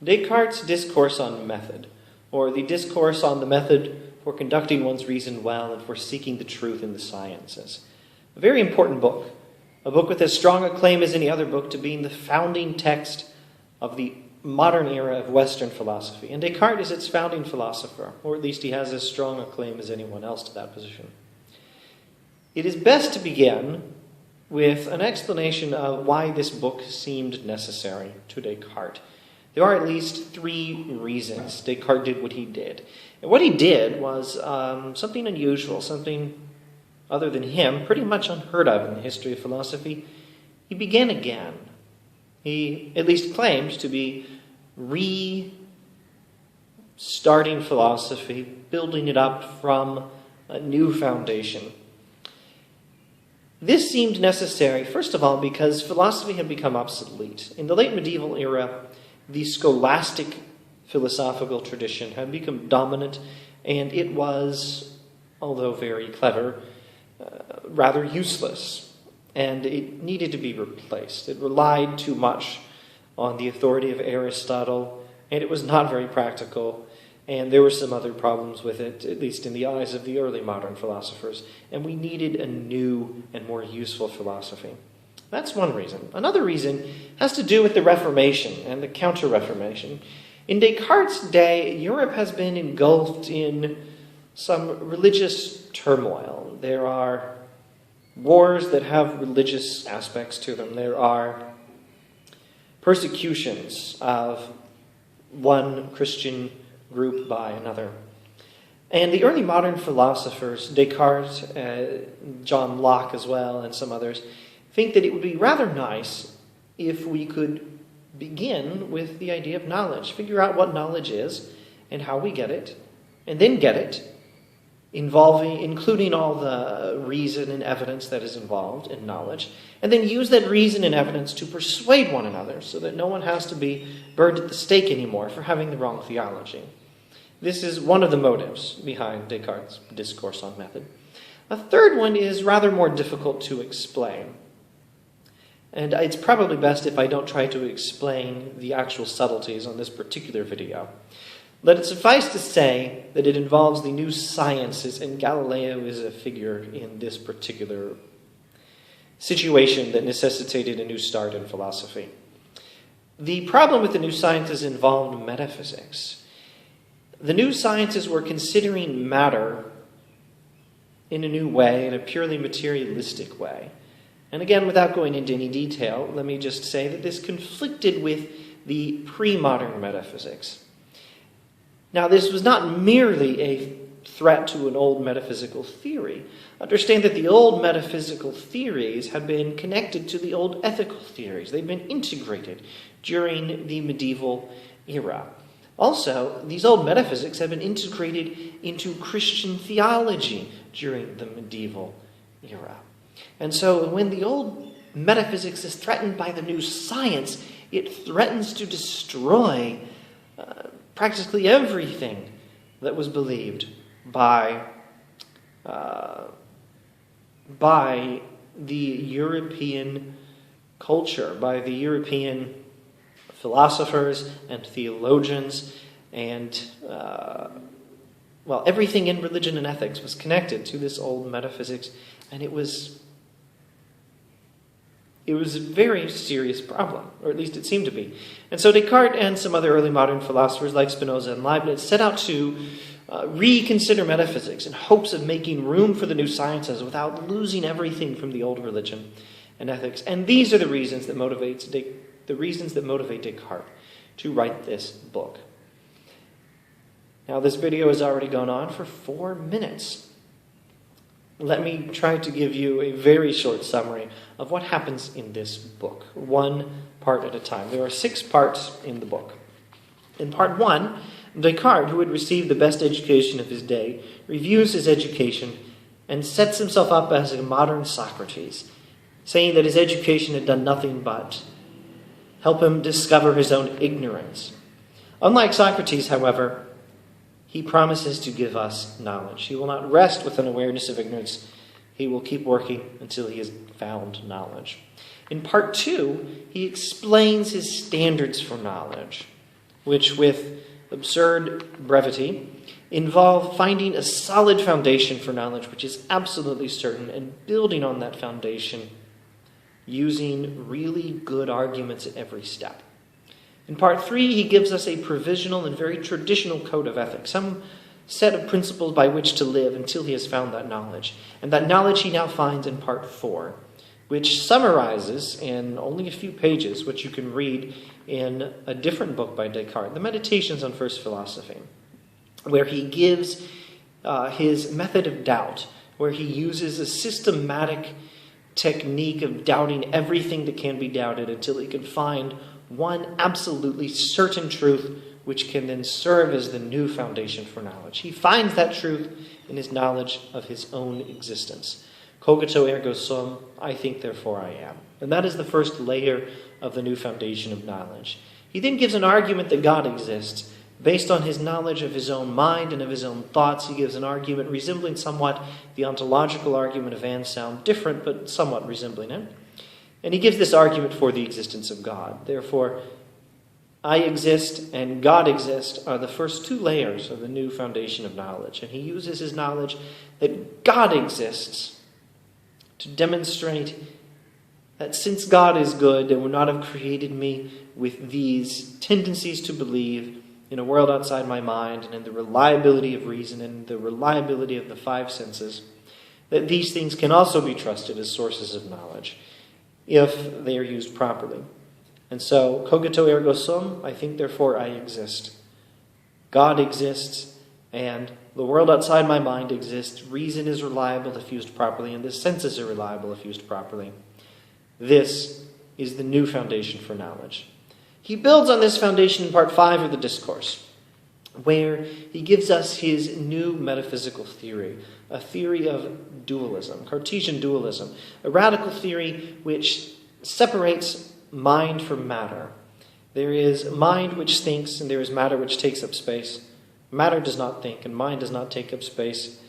Descartes' Discourse on Method, or the Discourse on the Method for Conducting One's Reason Well and for Seeking the Truth in the Sciences. A very important book, a book with as strong a claim as any other book to being the founding text of the modern era of Western philosophy. And Descartes is its founding philosopher, or at least he has as strong a claim as anyone else to that position. It is best to begin with an explanation of why this book seemed necessary to Descartes. There are at least 3 reasons Descartes did what he did. And what he did was something unusual, something other than him, pretty much unheard of in the history of philosophy. He began again. He at least claimed to be restarting philosophy, building it up from a new foundation. This seemed necessary, first of all, because philosophy had become obsolete. In the late medieval era, the scholastic philosophical tradition had become dominant, and it was, although very clever, rather useless, and it needed to be replaced. It relied too much on the authority of Aristotle, and it was not very practical, and there were some other problems with it, at least in the eyes of the early modern philosophers, and we needed a new and more useful philosophy. That's one reason. Another reason has to do with the Reformation and the Counter-Reformation. In Descartes' day, Europe has been engulfed in some religious turmoil. There are wars that have religious aspects to them. There are persecutions of one Christian group by another. And the early modern philosophers, Descartes, John Locke as well, and some others, think that it would be rather nice if we could begin with the idea of knowledge, figure out what knowledge is and how we get it, and then get it, including all the reason and evidence that is involved in knowledge, and then use that reason and evidence to persuade one another so that no one has to be burned at the stake anymore for having the wrong theology. This is one of the motives behind Descartes' Discourse on Method. A third one is rather more difficult to explain. And it's probably best if I don't try to explain the actual subtleties on this particular video. Let it suffice to say that it involves the new sciences, and Galileo is a figure in this particular situation that necessitated a new start in philosophy. The problem with the new sciences involved metaphysics. The new sciences were considering matter in a new way, in a purely materialistic way. And again, without going into any detail, let me just say that this conflicted with the pre-modern metaphysics. Now, this was not merely a threat to an old metaphysical theory. Understand that the old metaphysical theories had been connected to the old ethical theories. They've been integrated during the medieval era. Also, these old metaphysics have been integrated into Christian theology during the medieval era. And so when the old metaphysics is threatened by the new science, it threatens to destroy practically everything that was believed by the European culture, by the European philosophers and theologians, and everything in religion and ethics was connected to this old metaphysics, and it was a very serious problem, or at least it seemed to be. And so Descartes and some other early modern philosophers like Spinoza and Leibniz set out to reconsider metaphysics in hopes of making room for the new sciences without losing everything from the old religion and ethics. And these are the reasons that motivate Descartes to write this book. Now, this video has already gone on for 4 minutes. Let me try to give you a very short summary of what happens in this book, one part at a time. There are 6 parts in the book. In part 1, Descartes, who had received the best education of his day, reviews his education and sets himself up as a modern Socrates, saying that his education had done nothing but help him discover his own ignorance. Unlike Socrates, however, he promises to give us knowledge. He will not rest with an awareness of ignorance. He will keep working until he has found knowledge. In part 2, he explains his standards for knowledge. which with absurd brevity involve finding a solid foundation for knowledge which is absolutely certain and building on that foundation using really good arguments at every step. In part 3, he gives us a provisional and very traditional code of ethics, some set of principles by which to live until he has found that knowledge. And that knowledge he now finds in part 4, which summarizes in only a few pages, which you can read in a different book by Descartes, the Meditations on First Philosophy, where he gives his method of doubt, where he uses a systematic technique of doubting everything that can be doubted until he can find one absolutely certain truth which can then serve as the new foundation for knowledge. He finds that truth in his knowledge of his own existence. Cogito ergo sum, I think, therefore I am. And that is the first layer of the new foundation of knowledge. He then gives an argument that God exists. Based on his knowledge of his own mind and of his own thoughts, he gives an argument resembling somewhat the ontological argument of Anselm, different but somewhat resembling it. And he gives this argument for the existence of God. Therefore, I exist and God exists are the first two layers of the new foundation of knowledge. And he uses his knowledge that God exists to demonstrate that since God is good and would not have created me with these tendencies to believe in a world outside my mind and in the reliability of reason and the reliability of the five senses, that these things can also be trusted as sources of knowledge if they are used properly. And so, cogito ergo sum, I think, therefore I exist. God exists, and the world outside my mind exists. Reason is reliable if used properly, and the senses are reliable if used properly. This is the new foundation for knowledge. He builds on this foundation in part 5 of the Discourse, where he gives us his new metaphysical theory, a theory of dualism, Cartesian dualism, a radical theory which separates mind from matter. There is mind which thinks, and there is matter which takes up space. Matter does not think, and mind does not take up space.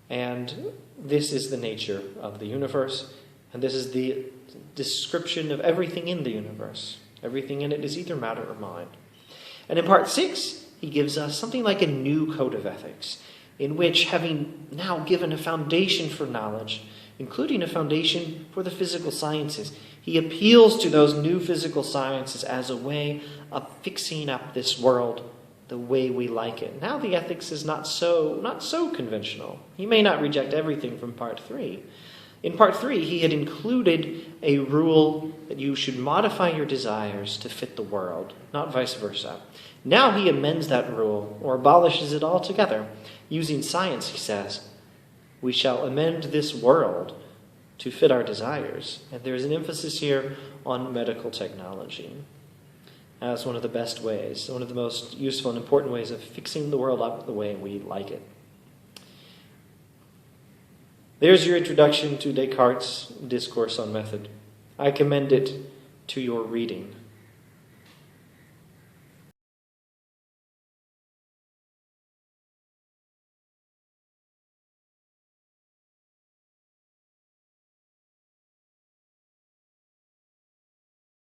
And this is the nature of the universe, and this is the description of everything in the universe. Everything in it is either matter or mind. And in part 6, he gives us something like a new code of ethics, in which, having now given a foundation for knowledge, including a foundation for the physical sciences, he appeals to those new physical sciences as a way of fixing up this world the way we like it. Now the ethics is not so conventional. He may not reject everything from part 3. In part 3, he had included a rule that you should modify your desires to fit the world, not vice versa. Now he amends that rule, or abolishes it altogether. Using science, he says, we shall amend this world to fit our desires. And there's an emphasis here on medical technology as one of the best ways, one of the most useful and important ways of fixing the world up the way we like it. There's your introduction to Descartes' Discourse on Method. I commend it to your reading.